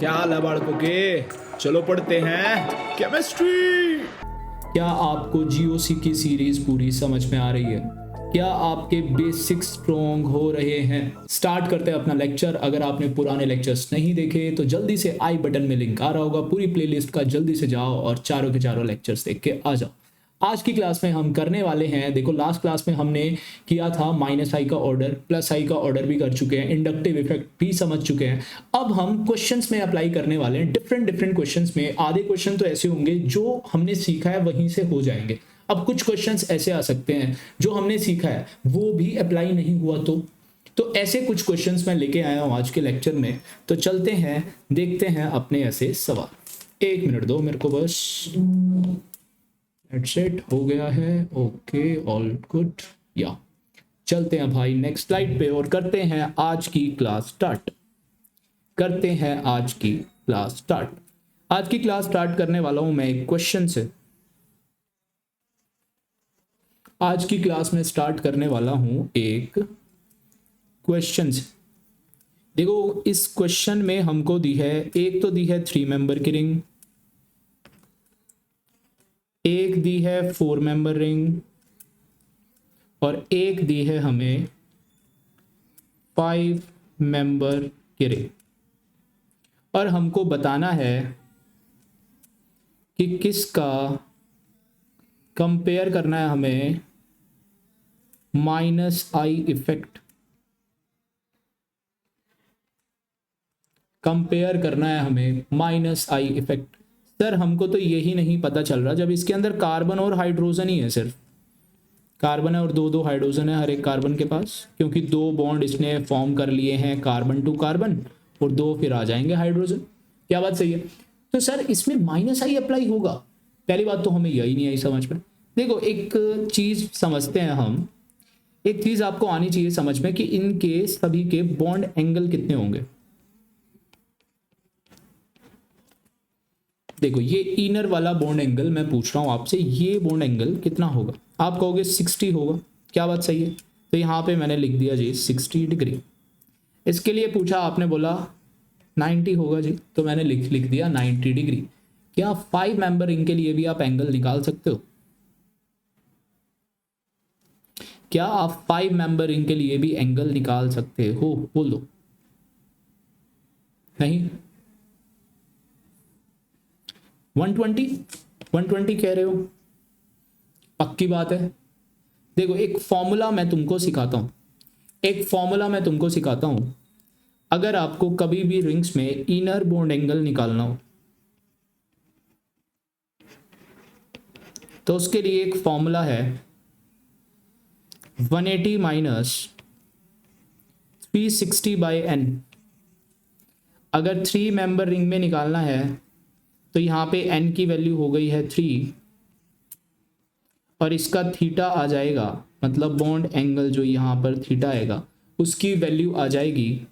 क्या हाल है बालकों के? चलो पढ़ते हैं केमिस्ट्री। क्या आपको जीओसी की सीरीज पूरी समझ में आ रही है? क्या आपके बेसिक्स स्ट्रॉन्ग हो रहे हैं? स्टार्ट करते हैं अपना लेक्चर। अगर आपने पुराने लेक्चर्स नहीं देखे तो जल्दी से आई बटन में लिंक आ रहा होगा पूरी प्लेलिस्ट का, जल्दी से जाओ और चारों के चारों लेक्चर्स देख के आ जाओ। आज की क्लास में हम करने वाले हैं, देखो लास्ट क्लास में हमने किया था माइनस आई का ऑर्डर, प्लस आई का ऑर्डर भी कर चुके हैं, इंडक्टिव इफेक्ट भी समझ चुके हैं। अब हम क्वेश्चंस में अप्लाई करने वाले हैं, डिफरेंट डिफरेंट क्वेश्चंस में। आधे क्वेश्चन तो ऐसे होंगे जो हमने सीखा है वहीं से हो जाएंगे। अब कुछ क्वेश्चंस ऐसे आ सकते हैं जो हमने सीखा है वो भी अप्लाई नहीं हुआ तो ऐसे कुछ क्वेश्चंस मैं लेके आया हूं आज के लेक्चर में। तो चलते हैं, देखते हैं अपने ऐसे सवाल। 1 मिनट दो मेरे को बस। सेट हो गया है, ओके ऑल गुड। या चलते हैं भाई नेक्स्ट स्लाइड पे और करते हैं आज की क्लास स्टार्ट। आज की क्लास स्टार्ट करने वाला हूं मैं एक क्वेश्चन से। आज की क्लास में स्टार्ट करने वाला हूं एक क्वेश्चन से। देखो इस क्वेश्चन में हमको दी है, एक तो दी है 3 मेंबर की रिंग, एक दी है 4 मेंबर रिंग और एक दी है हमें 5 मेंबर की रिंग। और हमको बताना है कि किसका कंपेयर करना है हमें माइनस आई इफेक्ट, कंपेयर करना है हमें माइनस आई इफेक्ट। सर हमको तो यही नहीं पता चल रहा जब इसके अंदर कार्बन और हाइड्रोजन ही है, सिर्फ कार्बन है और दो हाइड्रोजन है हर एक कार्बन के पास, क्योंकि 2 बॉन्ड इसने फॉर्म कर लिए हैं कार्बन टू कार्बन और 2 फिर आ जाएंगे हाइड्रोजन। क्या बात सही है? तो सर इसमें माइनस आई अप्लाई होगा? पहली बात तो हमें यही नहीं आई समझ में। देखो एक चीज समझते हैं हम, एक चीज आपको आनी चाहिए समझ में कि इनके सभी के बॉन्ड एंगल कितने होंगे। देखो ये इनर वाला बॉन्ड एंगल मैं पूछ रहा हूं आपसे, ये बॉन्ड एंगल कितना होगा? आप कहोगे 60 होगा। क्या बात सही है? तो यहां पे मैंने लिख दिया जी 60 डिग्री। इसके लिए पूछा, आपने बोला 90 होगा जी, तो मैंने लिख दिया 90 डिग्री। क्या 5 मेंबर रिंग के लिए भी आप एंगल निकाल सकते हो? क्या आप 5 मेंबर रिंग के लिए भी एंगल निकाल सकते हो? बोल दो। नहीं? 120 कह रहे हो? पक्की बात है? देखो एक फॉर्मूला मैं तुमको सिखाता हूं, अगर आपको कभी भी रिंग्स में इनर बॉन्ड एंगल निकालना हो तो उसके लिए एक फॉर्मूला है 180 माइनस 360 बाई एन। अगर 3 मेंबर रिंग में निकालना है तो यहाँ पे n की वैल्यू हो गई है 3 और इसका थीटा आ जाएगा, मतलब बॉन्ड एंगल जो यहाँ पर थीटा आएगा उसकी वैल्यू आ जाएगी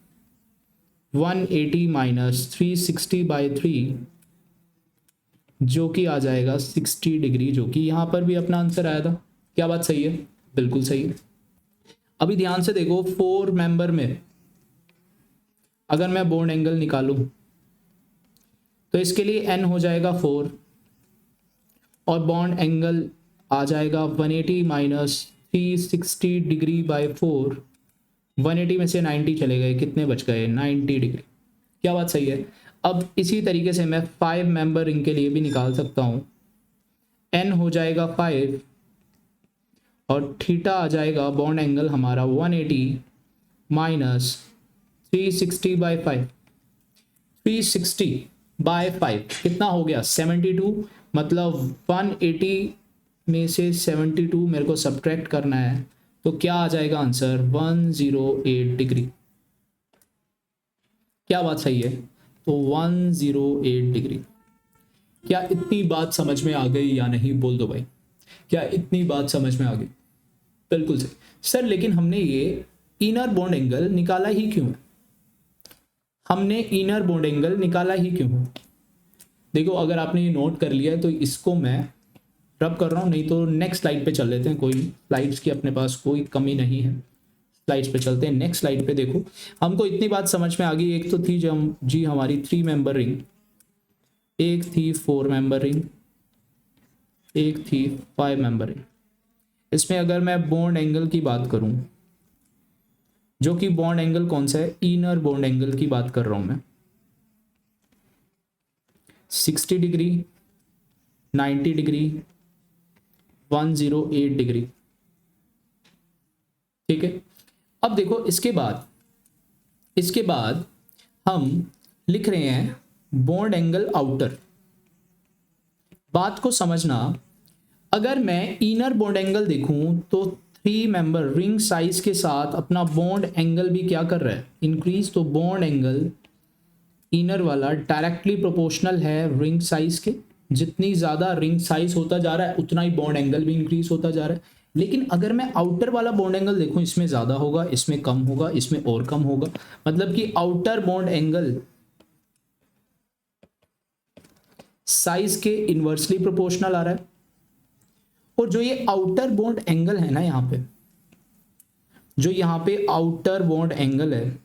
180 माइनस 360 बाई 3, जो कि आ जाएगा 60 डिग्री, जो कि यहाँ पर भी अपना आंसर आया था। क्या बात सही है? बिल्कुल सही है। अभी ध्यान से देखो, 4 मेंबर में अगर मैं बॉन्ड एंगल निकालूं तो इसके लिए n हो जाएगा 4 और बॉन्ड एंगल आ जाएगा 180 माइनस 360 डिग्री बाई 4। 180 में से 90 चले गए, कितने बच गए? 90 डिग्री। क्या बात सही है? अब इसी तरीके से मैं 5 मेंबर रिंग के लिए भी निकाल सकता हूँ। n हो जाएगा 5 और थीटा आ जाएगा बॉन्ड एंगल हमारा 180 माइनस 360 बाई 5। 360 बाय 5 कितना हो गया? 72। मतलब 180 में से 72 मेरे को सब्ट्रैक्ट करना है, तो क्या आ जाएगा आंसर? 108 डिग्री। क्या बात सही है? तो 108 डिग्री। क्या इतनी बात समझ में आ गई या नहीं? बोल दो भाई, क्या इतनी बात समझ में आ गई? बिल्कुल सही सर। लेकिन हमने ये इनर बॉन्ड एंगल निकाला ही क्यों है? देखो अगर आपने ये नोट कर लिया है तो इसको मैं रब कर रहा हूँ, नहीं तो नेक्स्ट स्लाइड पे चल लेते हैं। कोई स्लाइड्स की अपने पास कोई कमी नहीं है, स्लाइड्स पे चलते हैं। नेक्स्ट स्लाइड पे देखो, हमको इतनी बात समझ में आ गई। एक तो थी जी हमारी 3 मेंबर रिंग, एक थी 4 मेंबर रिंग, एक थी 5 मेंबर रिंग। इसमें अगर मैं बॉन्ड एंगल की बात करूं, जो कि बॉन्ड एंगल कौन सा है, इनर बॉन्ड एंगल की बात कर रहा हूं मैं, 60 डिग्री, 90 डिग्री, 108 डिग्री। ठीक है, अब देखो इसके बाद हम लिख रहे हैं बॉन्ड एंगल आउटर। बात को समझना, अगर मैं इनर बॉन्ड एंगल देखूं तो 3 मेंबर रिंग साइज के साथ अपना बॉन्ड एंगल भी क्या कर रहा है, इंक्रीज। तो बॉन्ड एंगल इनर वाला डायरेक्टली प्रोपोर्शनल है रिंग साइज के। जितनी ज़्यादा रिंग साइज होता जा रहा है उतना ही बॉन्ड एंगल भी इंक्रीज होता जा रहा है। लेकिन अगर मैं आउटर वाला बॉन्ड एंगल देखूं, इसमें ज़्यादा होगा, इसमें कम होगा, इसमें और कम होगा। मतलब कि आउटर बॉन्ड एंगल साइज के इन्वर्सली प्रोपोर्शनल आ रहा है। और जो ये आउटर बॉन्ड एंगल है ना, जो यहाँ पे आउटर बॉन्ड एंगल है,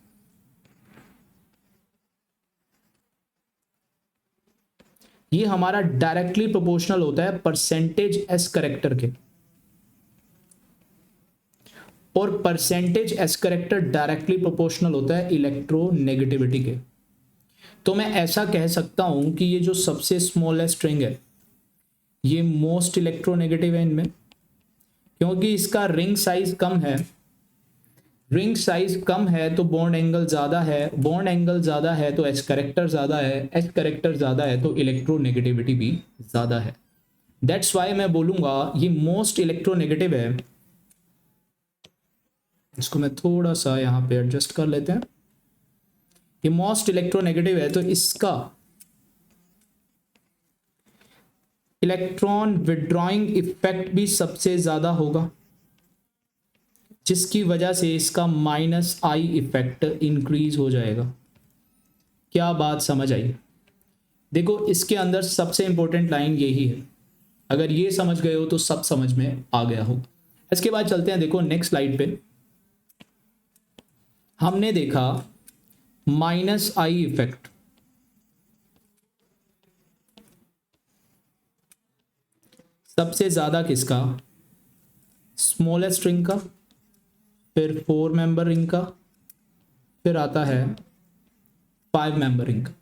ये हमारा डायरेक्टली प्रोपोर्शनल होता है परसेंटेज एस करेक्टर के। और percentage S character directly proportional होता है इलेक्ट्रोनेगेटिविटी के। तो मैं ऐसा कह सकता हूं कि ये जो सबसे स्मॉलेस्ट रिंग है, ये मोस्ट इलेक्ट्रोनेगेटिव है इनमें, क्योंकि इसका रिंग साइज कम है। रिंग साइज कम है तो बॉन्ड एंगल ज़्यादा है, बॉन्ड एंगल ज़्यादा है तो एच करेक्टर ज़्यादा है, एच करेक्टर ज़्यादा है तो इलेक्ट्रोनेगेटिविटी भी ज़्यादा है। दैट्स वाई मैं बोलूँगा ये मोस्ट इलेक्ट्रोनेगेटिव है। इसको मैं थोड़ा सा यहाँ पे एडजस्ट कर लेते हैं। ये मोस्ट इलेक्ट्रोनेगेटिव है तो इसका इलेक्ट्रॉन विड्रॉइंग इफेक्ट भी सबसे ज़्यादा होगा, जिसकी वजह से इसका माइनस आई इफेक्ट इंक्रीज हो जाएगा। क्या बात समझ आई? देखो इसके अंदर सबसे इंपॉर्टेंट लाइन यही है। अगर ये समझ गए हो तो सब समझ में आ गया हो। इसके बाद चलते हैं, देखो नेक्स्ट स्लाइड पे हमने देखा माइनस आई इफेक्ट। सबसे ज्यादा किसका? स्मॉलेस्ट रिंग का, फिर 4 मेंबर रिंग का, फिर आता है 5 मेंबर रिंग का।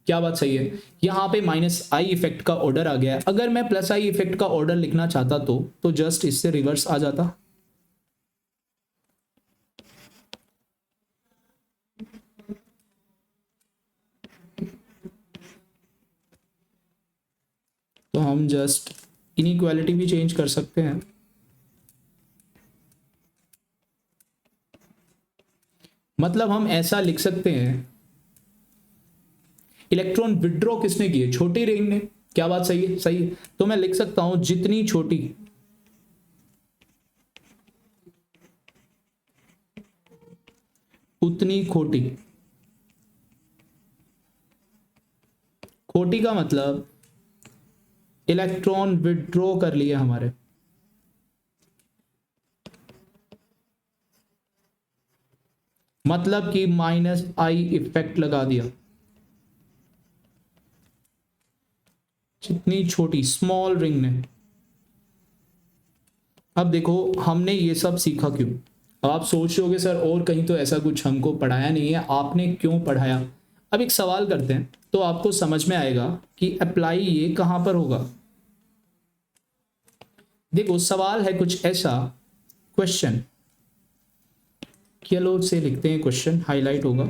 क्या बात सही है? यहां पे माइनस आई इफेक्ट का ऑर्डर आ गया है। अगर मैं प्लस आई इफेक्ट का ऑर्डर लिखना चाहता तो जस्ट इससे रिवर्स आ जाता। तो हम जस्ट इनइक्वालिटी भी चेंज कर सकते हैं। मतलब हम ऐसा लिख सकते हैं, इलेक्ट्रॉन विड्रॉ किसने किए? छोटी रिंग ने। क्या बात सही है? सही है। तो मैं लिख सकता हूं जितनी छोटी उतनी खोटी। खोटी का मतलब इलेक्ट्रॉन विड्रॉ कर लिए हमारे। मतलब कि माइनस आई इफेक्ट लगा दिया। जितनी छोटी, स्मॉल रिंग ने। अब देखो हमने ये सब सीखा क्यों? अब आप सोच रहे होगे सर और कहीं तो ऐसा कुछ हमको पढ़ाया नहीं है, आपने क्यों पढ़ाया? अब एक सवाल करते हैं तो आपको समझ में आएगा कि अप्लाई ये कहां पर होगा। देखो सवाल है कुछ ऐसा, क्वेश्चन, येलो से लिखते हैं, क्वेश्चन हाईलाइट होगा।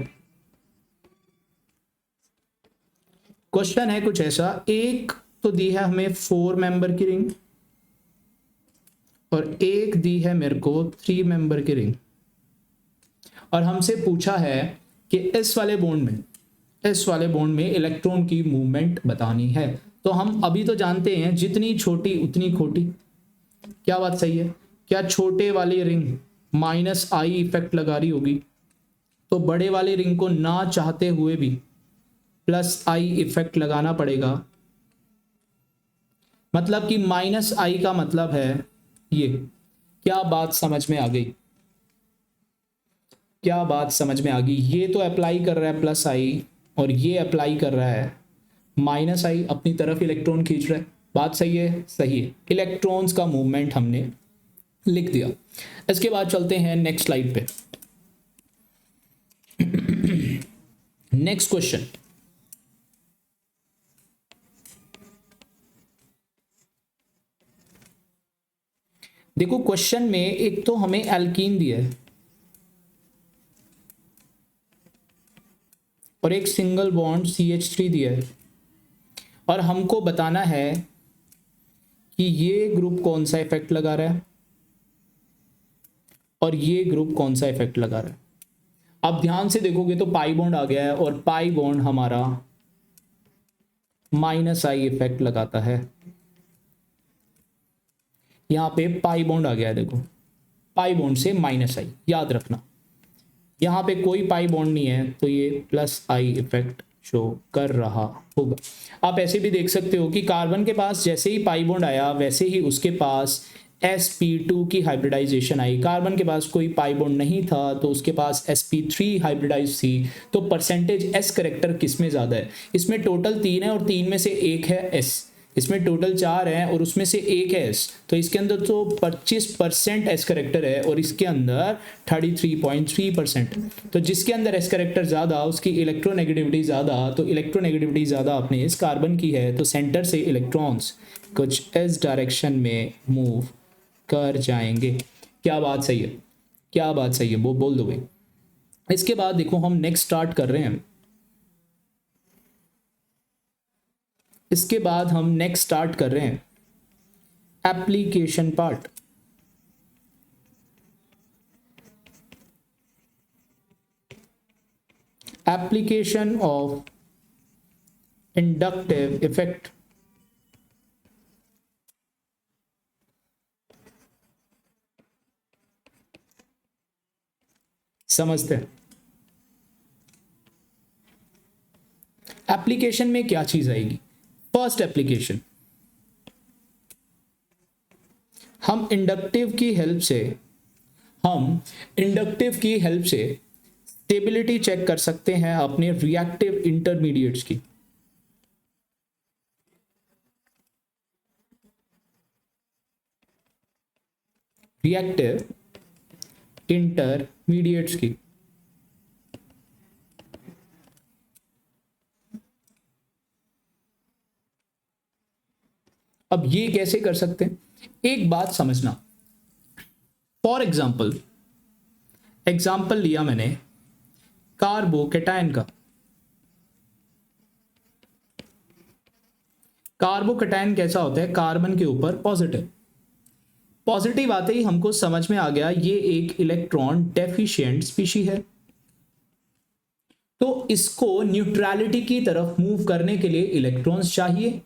क्वेश्चन है कुछ ऐसा, एक तो दी है हमें 4 मेंबर की रिंग और एक दी है मेरे को 3 मेंबर की रिंग, और हमसे पूछा है कि इस वाले बॉन्ड में इलेक्ट्रॉन की मूवमेंट बतानी है। तो हम अभी तो जानते हैं जितनी छोटी उतनी खोटी। क्या बात सही है? क्या छोटे वाली रिंग माइनस आई इफेक्ट लगा रही होगी तो बड़े वाले रिंग को ना चाहते हुए भी प्लस आई इफेक्ट लगाना पड़ेगा। मतलब कि माइनस आई का मतलब है ये। क्या बात समझ में आ गई? क्या बात समझ में आ गई? ये तो अप्लाई कर रहा है प्लस आई और ये अप्लाई कर रहा है माइनस आई, अपनी तरफ इलेक्ट्रॉन खींच रहा है। बात सही है? सही है। इलेक्ट्रॉन्स का मूवमेंट हमने लिख दिया। इसके बाद चलते हैं नेक्स्ट स्लाइड पे। नेक्स्ट क्वेश्चन, देखो क्वेश्चन में एक तो हमें एल्कीन दिया है और एक सिंगल बॉन्ड CH3 दिया है, और हमको बताना है कि ये ग्रुप कौन सा इफेक्ट लगा रहा है और ये ग्रुप कौन सा इफेक्ट लगा रहा है। अब ध्यान से देखोगे तो पाई बॉन्ड आ गया है और पाई बॉन्ड हमारा माइनस आई इफेक्ट लगाता है। यहां पे पाई बॉन्ड आ गया है, देखो पाई बॉन्ड से माइनस आई, याद रखना यहां पे कोई पाई बॉन्ड नहीं है तो ये प्लस आई इफेक्ट शो कर रहा होगा। आप ऐसे भी देख सकते हो कि कार्बन के पास जैसे ही पाई बॉन्ड आया वैसे ही उसके पास sp2 की हाइब्रिडाइजेशन आई। कार्बन के पास कोई पाई बॉन्ड नहीं था तो उसके पास sp3 हाइब्रिडाइज थी। तो परसेंटेज s करेक्टर किस में ज़्यादा है? इसमें टोटल 3 है और 3 में से एक है s, इसमें टोटल 4 है और उसमें से एक है s, तो इसके अंदर तो 25% s करेक्टर है और इसके अंदर 33.3%। तो जिसके अंदर s करेक्टर ज़्यादा उसकी इलेक्ट्रोनेगेटिविटी ज़्यादा, तो इलेक्ट्रोनेगेटिविटी ज़्यादा अपने इस कार्बन की है, तो सेंटर से इलेक्ट्रॉन्स कुछ इस डायरेक्शन में मूव कर जाएंगे। क्या बात सही है? क्या बात सही है? वो बोल दो भाई। इसके बाद देखो हम नेक्स्ट स्टार्ट कर रहे हैं। इसके बाद हम नेक्स्ट स्टार्ट कर रहे हैं application part. Application of inductive effect. समझते हैं एप्लीकेशन में क्या चीज आएगी। फर्स्ट एप्लीकेशन, हम इंडक्टिव की हेल्प से स्टेबिलिटी चेक कर सकते हैं अपने रिएक्टिव इंटरमीडिएट्स की। रिएक्टिव इंटरमीडिएट्स की। अब ये कैसे कर सकते हैं? एक बात समझना। फॉर एग्जाम्पल लिया मैंने कार्बोकेटायन का। कार्बोकेटायन कैसा होता है? कार्बन के ऊपर पॉजिटिव आते ही हमको समझ में आ गया ये एक इलेक्ट्रॉन डेफिशिएंट स्पीशी है, तो इसको न्यूट्रलिटी की तरफ मूव करने के लिए इलेक्ट्रॉन्स चाहिए,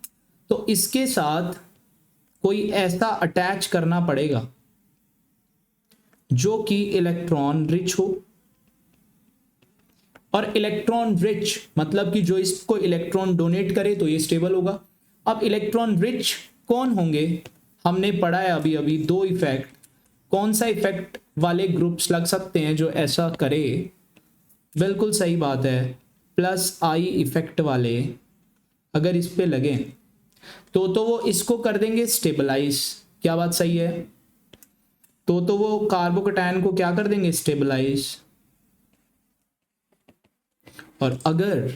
तो इसके साथ कोई ऐसा अटैच करना पड़ेगा जो कि इलेक्ट्रॉन रिच हो। और इलेक्ट्रॉन रिच मतलब कि जो इसको इलेक्ट्रॉन डोनेट करे तो ये स्टेबल होगा। अब इलेक्ट्रॉन रिच कौन होंगे? हमने पढ़ा है अभी अभी 2 इफेक्ट। कौन सा इफेक्ट वाले ग्रुप्स लग सकते हैं जो ऐसा करे? बिल्कुल सही बात है, प्लस आई इफेक्ट वाले अगर इस पे लगे तो वो इसको कर देंगे स्टेबलाइज। क्या बात सही है? तो वो कार्बोकेटायन को क्या कर देंगे? स्टेबलाइज। और अगर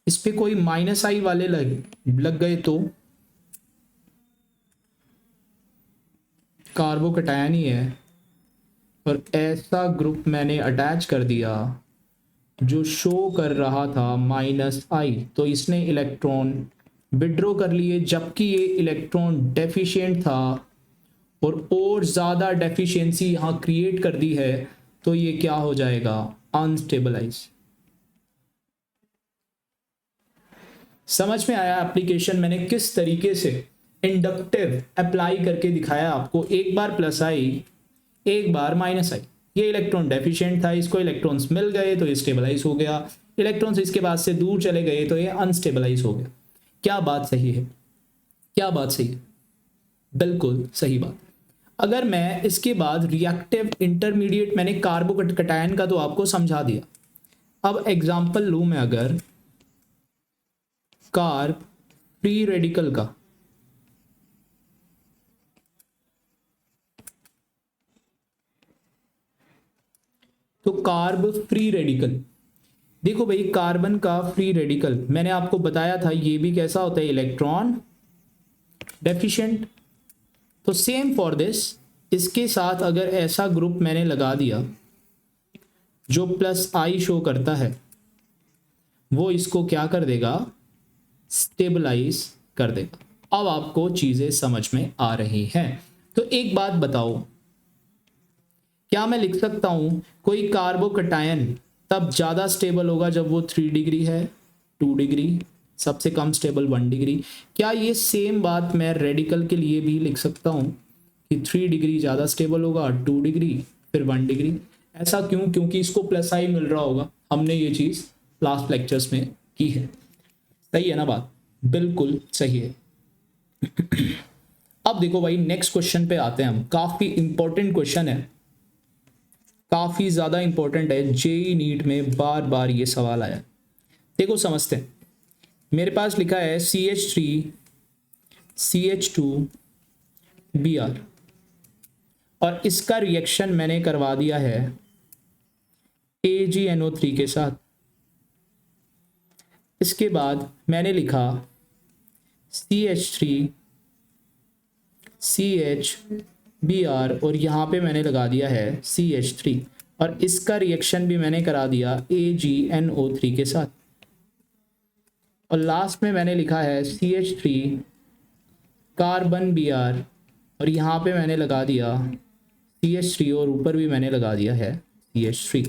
इस पे कोई माइनस आई वाले लग गए तो कार्बोकेटायन ही है और ऐसा ग्रुप मैंने अटैच कर दिया जो शो कर रहा था माइनस आई, तो इसने इलेक्ट्रॉन विड्रॉ कर लिए, जबकि ये इलेक्ट्रॉन डेफिशिएंट था और ज़्यादा डेफिशिएंसी यहाँ क्रिएट कर दी है, तो ये क्या हो जाएगा? अनस्टेबलाइज। समझ में आया एप्लीकेशन मैंने किस तरीके से इंडक्टिव अप्लाई करके दिखाया आपको? एक बार प्लस आई, एक बार माइनस आई। ये इलेक्ट्रॉन डेफिशिएंट था, इसको इलेक्ट्रॉन्स मिल गए तो ये स्टेबलाइज हो गया, इलेक्ट्रॉन्स इसके पास से दूर चले गए तो ये अनस्टेबलाइज हो गया। क्या बात सही है? क्या बात सही है? बिल्कुल सही बात। अगर मैं इसके बाद रिएक्टिव इंटरमीडिएट, मैंने कार्बोकटायन का तो आपको समझा दिया। अब एग्जांपल लूं मैं अगर कार्ब फ्री रेडिकल का, तो कार्ब फ्री रेडिकल, देखो भाई कार्बन का फ्री रेडिकल मैंने आपको बताया था ये भी कैसा होता है, इलेक्ट्रॉन डेफिशिएंट। तो सेम फॉर दिस, इसके साथ अगर ऐसा ग्रुप मैंने लगा दिया जो प्लस आई शो करता है, वो इसको क्या कर देगा, स्टेबलाइज कर देगा। अब आपको चीजें समझ में आ रही हैं। तो एक बात बताओ, क्या मैं लिख सकता हूं कोई कार्बोकटायन तब ज्यादा स्टेबल होगा जब वो 3 डिग्री है, 2 डिग्री, सबसे कम स्टेबल 1 डिग्री? क्या ये सेम बात मैं रेडिकल के लिए भी लिख सकता हूं कि 3 डिग्री ज्यादा स्टेबल होगा, 2 डिग्री, फिर 1 डिग्री? ऐसा क्यों? क्योंकि इसको प्लस आई मिल रहा होगा, हमने ये चीज लास्ट लेक्चर्स में की है। सही है ना बात? बिल्कुल सही है। अब देखो भाई नेक्स्ट क्वेश्चन पे आते हैं हम। काफी इंपॉर्टेंट क्वेश्चन है, काफी ज्यादा इंपॉर्टेंट है, जेई नीट में बार बार ये सवाल आया। देखो समझते हैं। मेरे पास लिखा है CH3 CH2 Br, और इसका रिएक्शन मैंने करवा दिया है AgNO3 के साथ। इसके बाद मैंने लिखा CH3 CHBr, और यहाँ पे मैंने लगा दिया है CH3, और इसका रिएक्शन भी मैंने करा दिया AgNO3 के साथ। और लास्ट में मैंने लिखा है CH3 कार्बन Br, और यहाँ पे मैंने लगा दिया CH3, और ऊपर भी मैंने लगा दिया है CH3,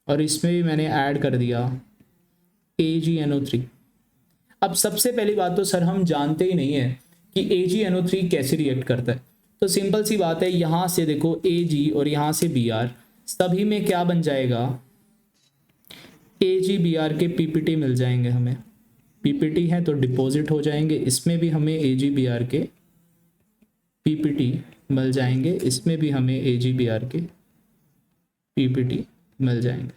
और इसमें भी मैंने ऐड कर दिया AgNO3। अब सबसे पहली बात तो सर हम जानते ही नहीं है कि AgNO3 कैसे रिएक्ट करता है। तो सिंपल सी बात है, यहाँ से देखो Ag और यहाँ से Br, सभी में क्या बन जाएगा, AgBr के PPT मिल जाएंगे हमें। PPT है तो डिपॉजिट हो जाएंगे, इसमें भी हमें AgBr के PPT मिल जाएंगे, इसमें भी हमें AgBr के PPT मिल जाएंगे।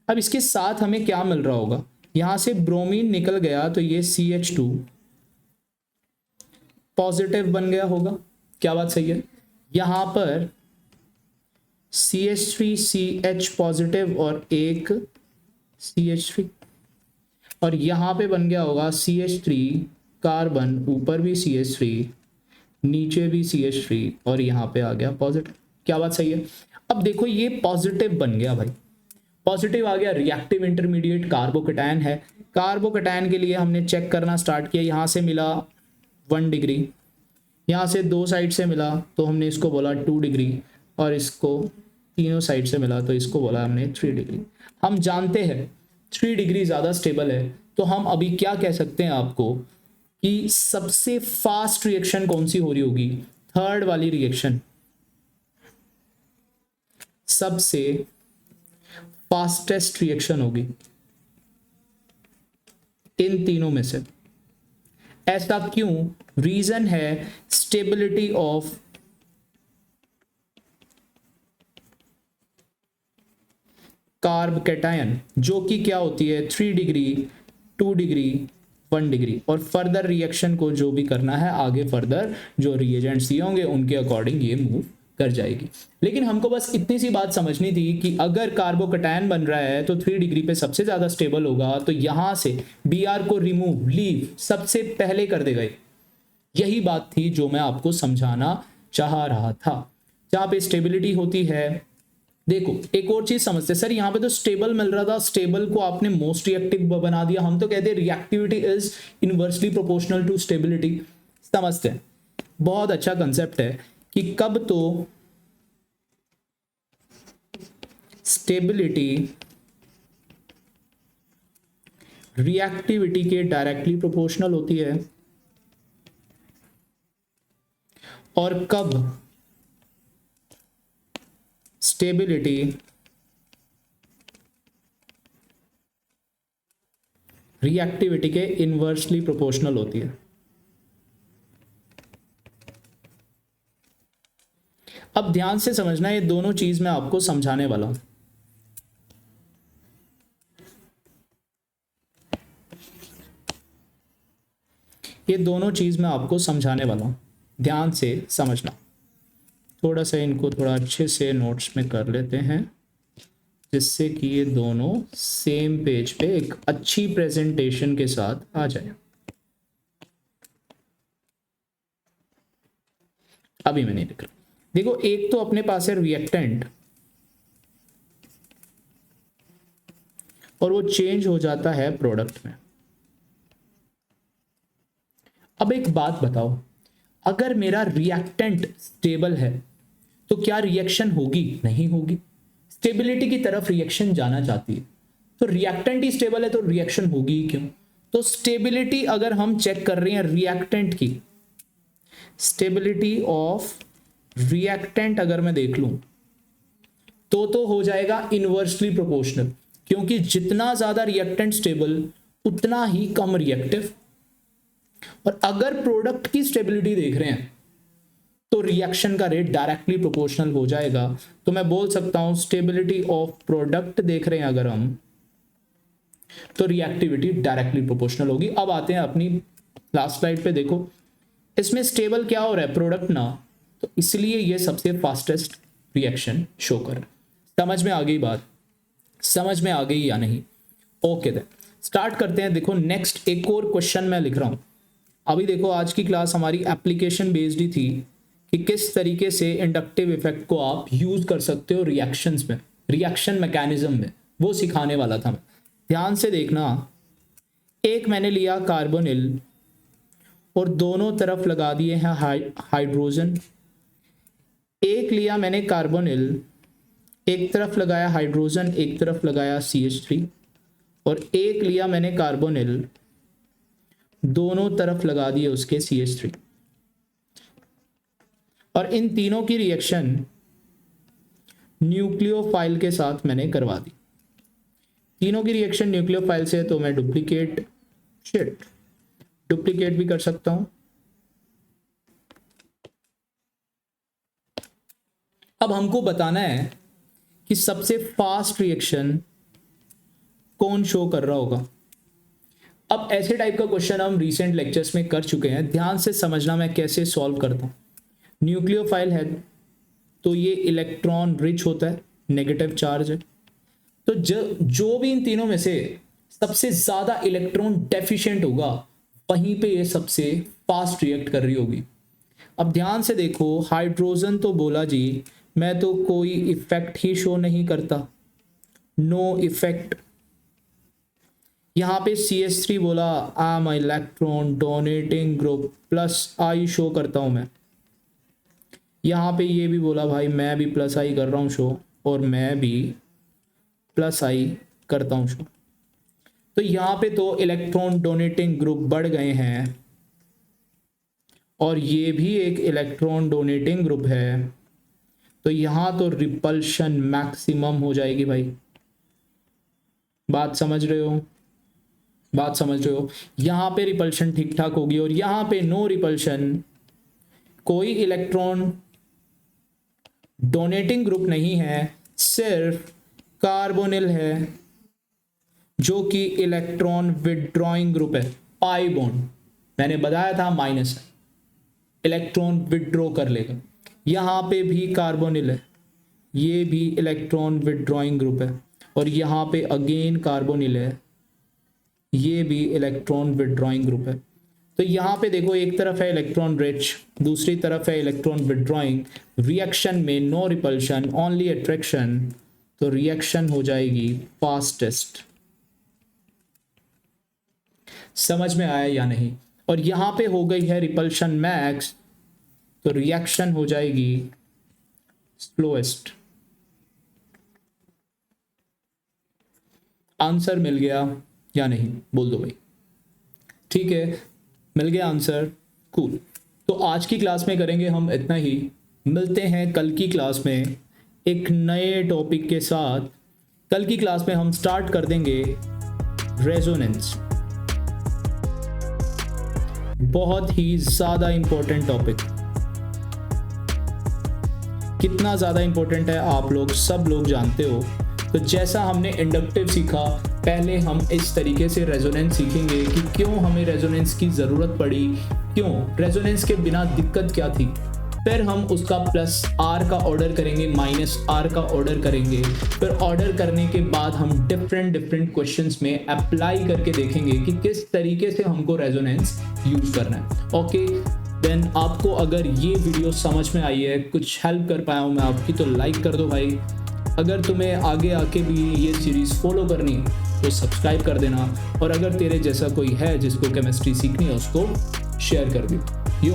अब इसके साथ हमें क्या मिल रहा होगा, यहाँ से ब्रोमीन निकल गया तो ये CH2 पॉजिटिव बन गया होगा। क्या बात सही है? यहाँ पर CH3CH पॉजिटिव और एक CH3, और यहाँ पे बन गया होगा CH3 कार्बन, ऊपर भी CH3, नीचे भी CH3, और यहाँ पे आ गया पॉजिटिव। क्या बात सही है? अब देखो ये पॉजिटिव बन गया भाई, पॉजिटिव आ गया, रिएक्टिव इंटरमीडिएट कार्बोकटायन है। कार्बोकटायन के लिए हमने चेक करना स्टार्ट किया, यहाँ से मिला 1 डिग्री, यहाँ से 2 साइड से मिला तो हमने इसको बोला 2 डिग्री, और इसको तीनों साइड से मिला तो इसको बोला हमने 3 डिग्री। हम जानते हैं 3 डिग्री ज़्यादा स्टेबल है, तो हम अभी क्या कह सकते हैं आपको कि सबसे फास्ट रिएक्शन कौन सी हो रही होगी, थर्ड वाली रिएक्शन सबसे फास्टेस्ट रिएक्शन होगी इन तीनों में से। ऐसा क्यों? रीजन है स्टेबिलिटी ऑफ कार्ब कैटायन, जो कि क्या होती है 3 डिग्री, 2 डिग्री, 1 डिग्री, और फर्दर रिएक्शन को जो भी करना है आगे फर्दर जो रिएजेंट्स दिए होंगे उनके अकॉर्डिंग ये मूव कर जाएगी। लेकिन हमको बस इतनी सी बात समझनी थी कि अगर कार्बोकटायन बन रहा है तो 3 डिग्री पे सबसे ज्यादा स्टेबल होगा, तो यहां से Br को रिमूव, लीव सबसे पहले कर देगा। यही बात थी जो मैं आपको समझाना चाह रहा था। जहां पे स्टेबिलिटी होती है, देखो एक और चीज समझते सर, यहाँ पे तो स्टेबल मिल रहा था, स्टेबल को आपने मोस्ट रिएक्टिव बना दिया। हम तो कहते हैं reactivity is inversely proportional to stability. समझते हैं, बहुत अच्छा कंसेप्ट है कि कब तो स्टेबिलिटी रिएक्टिविटी के डायरेक्टली प्रोपोर्शनल होती है, और कब स्टेबिलिटी रिएक्टिविटी के इनवर्सली प्रोपोर्शनल होती है। अब ध्यान से समझना, ये दोनों चीज मैं आपको समझाने वाला हूं। ये दोनों चीज मैं आपको समझाने वाला हूं, ध्यान से समझना। थोड़ा सा इनको थोड़ा अच्छे से नोट्स में कर लेते हैं, जिससे कि ये दोनों सेम पेज पे एक अच्छी प्रेजेंटेशन के साथ आ जाए। अभी मैं नहीं लिख रहा। देखो, एक तो अपने पास है रिएक्टेंट, और वो चेंज हो जाता है प्रोडक्ट में। अब एक बात बताओ, अगर मेरा रिएक्टेंट स्टेबल है तो क्या रिएक्शन होगी? नहीं होगी। स्टेबिलिटी की तरफ रिएक्शन जाना चाहती है, तो रिएक्टेंट ही स्टेबल है तो रिएक्शन होगी ही क्यों? तो स्टेबिलिटी अगर हम चेक कर रहे हैं रिएक्टेंट की, स्टेबिलिटी ऑफ रिएक्टेंट अगर मैं देख लूं तो हो जाएगा इनवर्सली प्रोपोर्शनल, क्योंकि जितना ज्यादा रिएक्टेंट स्टेबल उतना ही कम रिएक्टिव। और अगर प्रोडक्ट की स्टेबिलिटी देख रहे हैं तो रिएक्शन का रेट डायरेक्टली प्रोपोर्शनल हो जाएगा। तो मैं बोल सकता हूं स्टेबिलिटी ऑफ प्रोडक्ट देख रहे हैं अगर हम, तो रिएक्टिविटी डायरेक्टली प्रोपोर्शनल होगी। अब आते हैं अपनी लास्ट स्लाइड पे। देखो, इसमें स्टेबल क्या हो रहा है? प्रोडक्ट ना, तो इसलिए ये सबसे फास्टेस्ट रिएक्शन शो कर रहा है। समझ में आ गई बात? समझ में आ गई या नहीं? ओके, देन स्टार्ट करते हैं। देखो, नेक्स्ट एक और क्वेश्चन मैं लिख रहा हूं। अभी देखो, आज की क्लास हमारी एप्लीकेशन बेस्ड ही थी कि किस तरीके से इंडक्टिव इफेक्ट को आप यूज कर सकते हो रिएक्शंस में, रिएक्शन मैकेनिज्म में, वो सिखाने वाला था मैं। ध्यान से देखना, एक मैंने लिया कार्बोनिल और दोनों तरफ लगा दिए हैं हाइड्रोजन। एक लिया मैंने कार्बोनिल, एक तरफ लगाया हाइड्रोजन, एक तरफ लगाया CH3, और एक लिया मैंने कार्बोनिल, दोनों तरफ लगा दिए उसके CH3। और इन तीनों की रिएक्शन न्यूक्लियोफाइल के साथ मैंने करवा दी। तीनों की रिएक्शन न्यूक्लियोफाइल से, तो मैं डुप्लीकेट भी कर सकता हूं। अब हमको बताना है कि सबसे फास्ट रिएक्शन कौन शो कर रहा होगा। अब ऐसे टाइप का क्वेश्चन हम रिसेंट लेक्चर्स में कर चुके हैं, ध्यान से समझना मैं कैसे सॉल्व करता हूं। न्यूक्लियोफाइल है तो ये इलेक्ट्रॉन रिच होता है, नेगेटिव चार्ज है, तो जो भी इन तीनों में से सबसे ज्यादा इलेक्ट्रॉन डेफिशिएंट होगा वहीं पे ये सबसे फास्ट रिएक्ट कर रही होगी। अब ध्यान से देखो, हाइड्रोजन तो बोला जी मैं तो कोई इफेक्ट ही शो नहीं करता, नो इफेक्ट। यहां पे CH3 बोला I am electron donating group plus I show करता हूं मैं। यहाँ पे ये भी बोला भाई मैं भी +I कर रहा हूँ शो, और मैं भी +I करता हूँ शो। तो यहाँ पे तो इलेक्ट्रॉन डोनेटिंग ग्रुप बढ़ गए हैं, और ये भी एक इलेक्ट्रॉन डोनेटिंग ग्रुप है, तो यहाँ तो रिपल्शन मैक्सिमम हो जाएगी भाई। बात समझ रहे हो? बात समझ रहे हो? यहाँ पे रिपल्शन ठीक ठाक होगी, और यहाँ पे नो रिपल्शन, कोई इलेक्ट्रॉन डोनेटिंग ग्रुप नहीं है, सिर्फ कार्बोनिल है जो कि इलेक्ट्रॉन विड्रॉइंग ग्रुप है, पाई बॉन्ड। मैंने बताया था माइनस है, इलेक्ट्रॉन विड्रॉ कर लेगा। यहाँ पे भी कार्बोनिल है, ये भी इलेक्ट्रॉन विड्रॉइंग ग्रुप है, और यहाँ पे अगेन कार्बोनिल है, ये भी इलेक्ट्रॉन विड्रॉइंग ग्रुप है। तो यहाँ पे देखो, एक तरफ है इलेक्ट्रॉन रिच, दूसरी तरफ है इलेक्ट्रॉन विड्रॉइंग। रिएक्शन में नो रिपल्शन, ओनली अट्रैक्शन, तो रिएक्शन हो जाएगी फास्टेस्ट। समझ में आया या नहीं? और यहाँ पे हो गई है रिपल्शन मैक्स, तो रिएक्शन हो जाएगी स्लोएस्ट। आंसर मिल गया या नहीं? बोल दो भाई। ठीक है, मिल गया आंसर, कूल। तो आज की क्लास में करेंगे हम इतना ही। मिलते हैं कल की क्लास में एक नए टॉपिक के साथ। कल की क्लास में हम स्टार्ट कर देंगे रेजोनेंस, बहुत ही ज्यादा इंपॉर्टेंट टॉपिक, कितना ज़्यादा इंपॉर्टेंट है आप लोग सब लोग जानते हो। तो जैसा हमने इंडक्टिव सीखा, पहले हम इस तरीके से रेजोनेंस सीखेंगे कि क्यों हमें रेजोनेंस की ज़रूरत पड़ी, क्यों रेजोनेंस के बिना दिक्कत क्या थी। फिर हम उसका प्लस आर का ऑर्डर करेंगे, माइनस आर का ऑर्डर करेंगे। फिर ऑर्डर करने के बाद हम डिफरेंट क्वेश्चंस में अप्लाई करके देखेंगे कि किस तरीके से हमको रेजोनेंस यूज़ करना है। ओके देन आपको अगर ये वीडियो समझ में आई है, कुछ हेल्प कर पाया हूँ मैं आपकी, तो लाइक कर दो भाई। अगर तुम्हें आगे आके भी ये सीरीज़ फॉलो करनी तो सब्सक्राइब कर देना, और अगर तेरे जैसा कोई है जिसको केमिस्ट्री सीखनी है उसको शेयर कर दो। यो